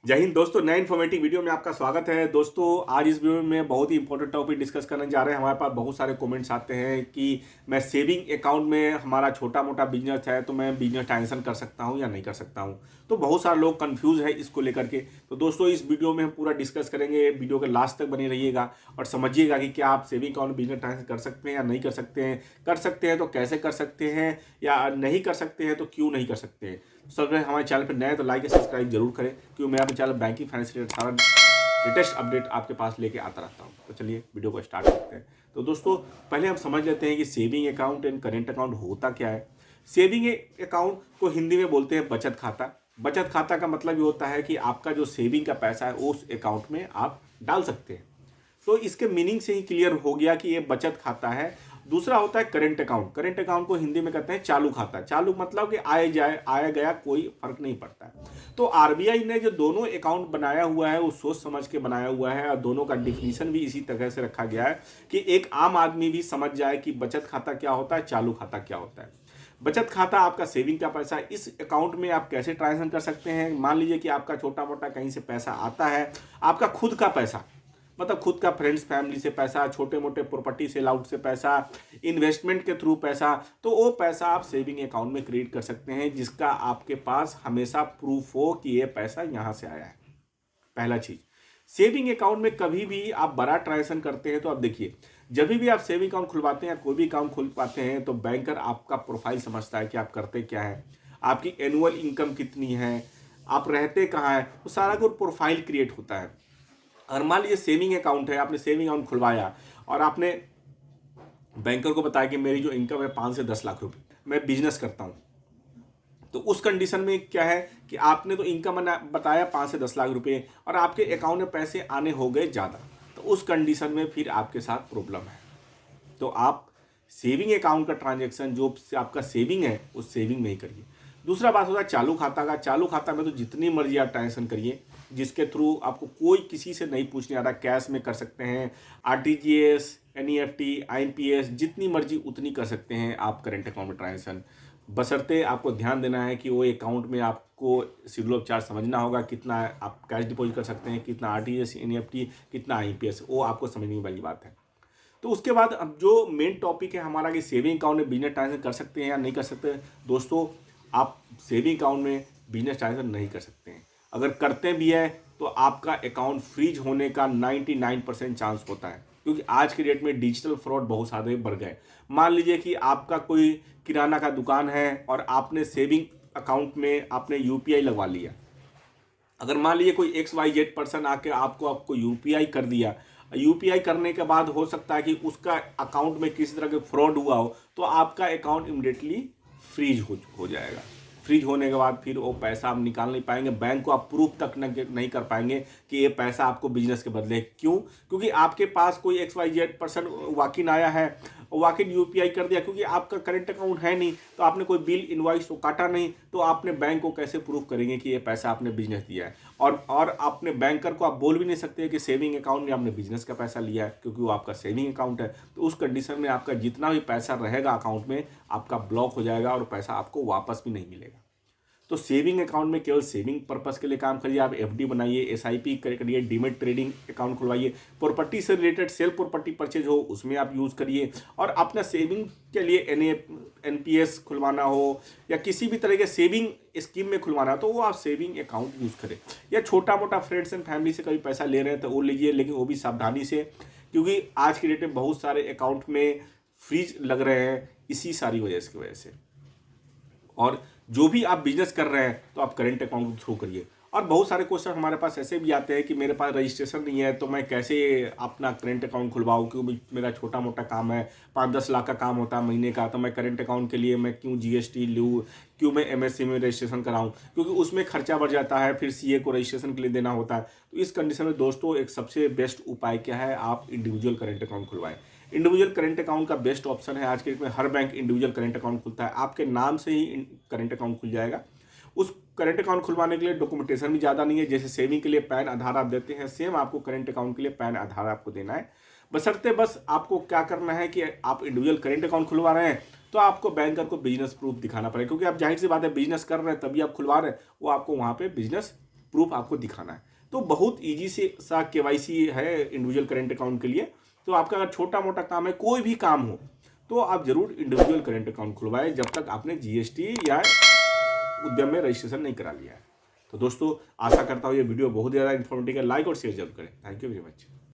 जय हिंद दोस्तों, नए इन्फॉर्मेटिव वीडियो में आपका स्वागत है। दोस्तों, आज इस वीडियो में बहुत ही इंपॉर्टेंट टॉपिक डिस्कस करने जा रहे हैं। हमारे पास बहुत सारे कमेंट्स आते हैं कि मैं सेविंग अकाउंट में हमारा छोटा मोटा बिजनेस है तो मैं बिजनेस ट्रांजेक्शन कर सकता हूं या नहीं कर सकता हूं। तो बहुत सारे लोग कंफ्यूज है इसको लेकर के। तो दोस्तों, इस वीडियो में हम पूरा डिस्कस करेंगे। वीडियो के लास्ट तक बने रहिएगा और समझिएगा कि क्या आप सेविंग अकाउंट में बिजनेस ट्रांजेक्शन कर सकते हैं या नहीं कर सकते हैं तो कैसे कर सकते हैं, या नहीं कर सकते हैं तो क्यों नहीं कर सकते हैं। सब हमारे चैनल पर नए तो लाइक या सब्सक्राइब जरूर करें, क्योंकि मैं अपने चैनल बैंकिंग फाइनेंस रिलेटेड सारा लेटेस्ट अपडेट आपके पास लेके आता रहता हूँ। तो चलिए वीडियो को स्टार्ट करते हैं। तो दोस्तों, पहले हम समझ लेते हैं कि saving account and current account होता क्या है। सेविंग अकाउंट को हिंदी में बोलते हैं बचत खाता। बचत खाता का मतलब ये होता है कि आपका जो सेविंग का पैसा है उस अकाउंट में आप डाल सकते हैं। तो इसके मीनिंग से ही क्लियर हो गया कि ये बचत खाता है। दूसरा होता है करेंट अकाउंट। करेंट अकाउंट को हिंदी में कहते हैं चालू खाता। चालू मतलब कि आए जाए आया गया कोई फर्क नहीं पड़ता है। तो आरबीआई ने जो दोनों अकाउंट बनाया हुआ है वो सोच समझ के बनाया हुआ है, और दोनों का डिफिनीशन भी इसी तरह से रखा गया है कि एक आम आदमी भी समझ जाए कि बचत खाता क्या होता है, चालू खाता क्या होता है। बचत खाता आपका सेविंग का पैसा, इस अकाउंट में आप कैसे ट्रांजेक्शन कर सकते हैं। मान लीजिए कि आपका छोटा मोटा कहीं से पैसा आता है, आपका खुद का पैसा, मतलब खुद का फ्रेंड्स फैमिली से पैसा, छोटे मोटे प्रॉपर्टी सेल आउट से पैसा, इन्वेस्टमेंट के थ्रू पैसा, तो वो पैसा आप सेविंग अकाउंट में क्रिएट कर सकते हैं, जिसका आपके पास हमेशा प्रूफ हो कि ये पैसा यहाँ से आया है। पहला चीज, सेविंग अकाउंट में कभी भी आप बड़ा ट्रांजेक्शन करते हैं तो आप देखिए, जब भी आप सेविंग अकाउंट खुलवाते हैं या कोई भी अकाउंट खुलवाते हैं तो बैंकर आपका प्रोफाइल समझता है कि आप करते क्या है, आपकी एनुअल इनकम कितनी है, आप रहते कहाँ हैं, वो सारा कुछ प्रोफाइल क्रिएट होता है। और मान लीजिए सेविंग अकाउंट है, आपने सेविंग अकाउंट खुलवाया और आपने बैंकर को बताया कि मेरी जो इनकम है 5 से 10 लाख रुपए, मैं बिजनेस करता हूँ। तो उस कंडीशन में क्या है कि आपने तो इनकम बताया 5 से 10 लाख रुपए और आपके अकाउंट में पैसे आने हो गए ज़्यादा, तो उस कंडीशन में फिर आपके साथ प्रॉब्लम है। तो आप सेविंग अकाउंट का ट्रांजेक्शन जो आपका सेविंग है उस सेविंग में ही करिए। दूसरा बात होता है चालू खाता का। चालू खाता में तो जितनी मर्जी आप ट्रांजेक्शन करिए, जिसके थ्रू आपको कोई किसी से नहीं पूछने आ रहा। कैश में कर सकते हैं, आरटीजीएस, एनईएफटी, आईएमपीएस, जितनी मर्जी उतनी कर सकते हैं आप करेंट अकाउंट में ट्रांजेक्शन। बशर्ते आपको ध्यान देना है कि वो अकाउंट में आपको शेड्यूल ऑफ चार्ज समझना होगा, कितना आप कैश डिपॉजिट कर सकते हैं, कितना आरटीजीएस, एनईएफटी, कितना आईएमपीएस, वो आपको समझने वाली बात है। तो उसके बाद अब जो मेन टॉपिक है हमारा कि सेविंग अकाउंट में बिजनेस ट्रांजेक्शन कर सकते हैं या नहीं कर सकते। दोस्तों, आप सेविंग अकाउंट में बिजनेस ट्रांजेक्शन नहीं कर सकते हैं। अगर करते भी है तो आपका अकाउंट फ्रीज होने का 99% चांस होता है, क्योंकि आज के डेट में डिजिटल फ्रॉड बहुत सारे बढ़ गए। मान लीजिए कि आपका कोई किराना का दुकान है और आपने सेविंग अकाउंट में आपने यूपीआई लगवा लिया। अगर मान लीजिए कोई XYZ पर्सन आके आपको यूपीआई कर दिया, यूपीआई करने के बाद हो सकता है कि उसका अकाउंट में किसी तरह का फ्रॉड हुआ हो, तो आपका अकाउंट इमीडिएटली फ्रीज हो जाएगा। फ्रीज होने के बाद फिर वो पैसा आप निकाल नहीं पाएंगे, बैंक को आप प्रूफ तक नहीं कर पाएंगे कि ये पैसा आपको बिजनेस के बदले। क्यों? क्योंकि आपके पास कोई XYZ पर्सन वाकिन आया है, वाकिन यूपीआई कर दिया, क्योंकि आपका करंट अकाउंट है नहीं, तो आपने कोई बिल इनवॉइस तो काटा नहीं, तो आपने बैंक को कैसे प्रूफ करेंगे कि ये पैसा आपने बिजनेस दिया है। और आपने बैंकर को आप बोल भी नहीं सकते कि सेविंग अकाउंट में आपने बिजनेस का पैसा लिया है, क्योंकि वो आपका सेविंग अकाउंट है। तो उस कंडीशन में आपका जितना भी पैसा रहेगा अकाउंट में, आपका ब्लॉक हो जाएगा और पैसा आपको वापस भी नहीं मिलेगा। तो सेविंग अकाउंट में केवल सेविंग पर्पस के लिए काम करिए। आप एफडी बनाइए, एसआईपी करिए, डीमेट ट्रेडिंग अकाउंट खुलवाइए, प्रॉपर्टी से रिलेटेड सेल प्रॉपर्टी परचेज हो उसमें आप यूज़ करिए। और अपना सेविंग के लिए एनपीएस खुलवाना हो या किसी भी तरह के सेविंग स्कीम में खुलवाना हो तो वो आप सेविंग अकाउंट यूज़ करें। या छोटा मोटा फ्रेंड्स एंड फैमिली से कभी पैसा ले रहे हैं तो वो लीजिए, लेकिन वो भी सावधानी से, क्योंकि आज की डेट में बहुत सारे अकाउंट में फ्रीज लग रहे हैं इसी सारी वजह से। और जो भी आप बिजनेस कर रहे हैं तो आप करेंट अकाउंट के थ्रू करिए। और बहुत सारे क्वेश्चन हमारे पास ऐसे भी आते हैं कि मेरे पास रजिस्ट्रेशन नहीं है तो मैं कैसे अपना करेंट अकाउंट खुलवाऊँ, क्योंकि मेरा छोटा मोटा काम है, 5-10 लाख का काम होता है महीने का, तो मैं करेंट अकाउंट के लिए मैं क्यों जीएसटी लूँ, क्यों मैं एमएससी में रजिस्ट्रेशन कराऊँ, क्योंकि उसमें खर्चा बढ़ जाता है, फिर सीए को रजिस्ट्रेशन के लिए देना होता है। तो इस कंडीशन में दोस्तों एक सबसे बेस्ट उपाय क्या है, आप इंडिविजुअल करेंट अकाउंट खुलवाएं। इंडिविजुअल करेंट अकाउंट का बेस्ट ऑप्शन है। आज के डेट में हर बैंक इंडिविजुअल करेंट अकाउंट खुलता है, आपके नाम से ही करेंट अकाउंट खुल जाएगा। उस करेंट अकाउंट खुलवाने के लिए डॉक्यूमेंटेशन भी ज़्यादा नहीं है। जैसे सेविंग के लिए पैन आधार आप देते हैं, सेम आपको करेंट अकाउंट के लिए पैन आधार आपको देना है। बशर्ते बस आपको क्या करना है कि आप इंडिविजुअल करेंट अकाउंट खुलवा रहे हैं तो आपको बैंकर को बिजनेस प्रूफ दिखाना पड़ेगा, क्योंकि आप जाहिर सी बात है बिजनेस कर रहे हैं तभी आप खुलवा रहे हैं, वो आपको वहाँ पे बिजनेस प्रूफ आपको दिखाना है। तो बहुत ईजी से सा केवाईसी है इंडिविजुअल करेंट अकाउंट के लिए। तो आपका अगर छोटा मोटा काम है, कोई भी काम हो, तो आप जरूर इंडिविजुअल करेंट अकाउंट खुलवाएं जब तक आपने जीएसटी या उद्यम में रजिस्ट्रेशन नहीं करा लिया है। तो दोस्तों आशा करता हूँ ये वीडियो बहुत ज़्यादा इन्फॉर्मेटिव है। लाइक और शेयर जरूर करें। Thank you very much.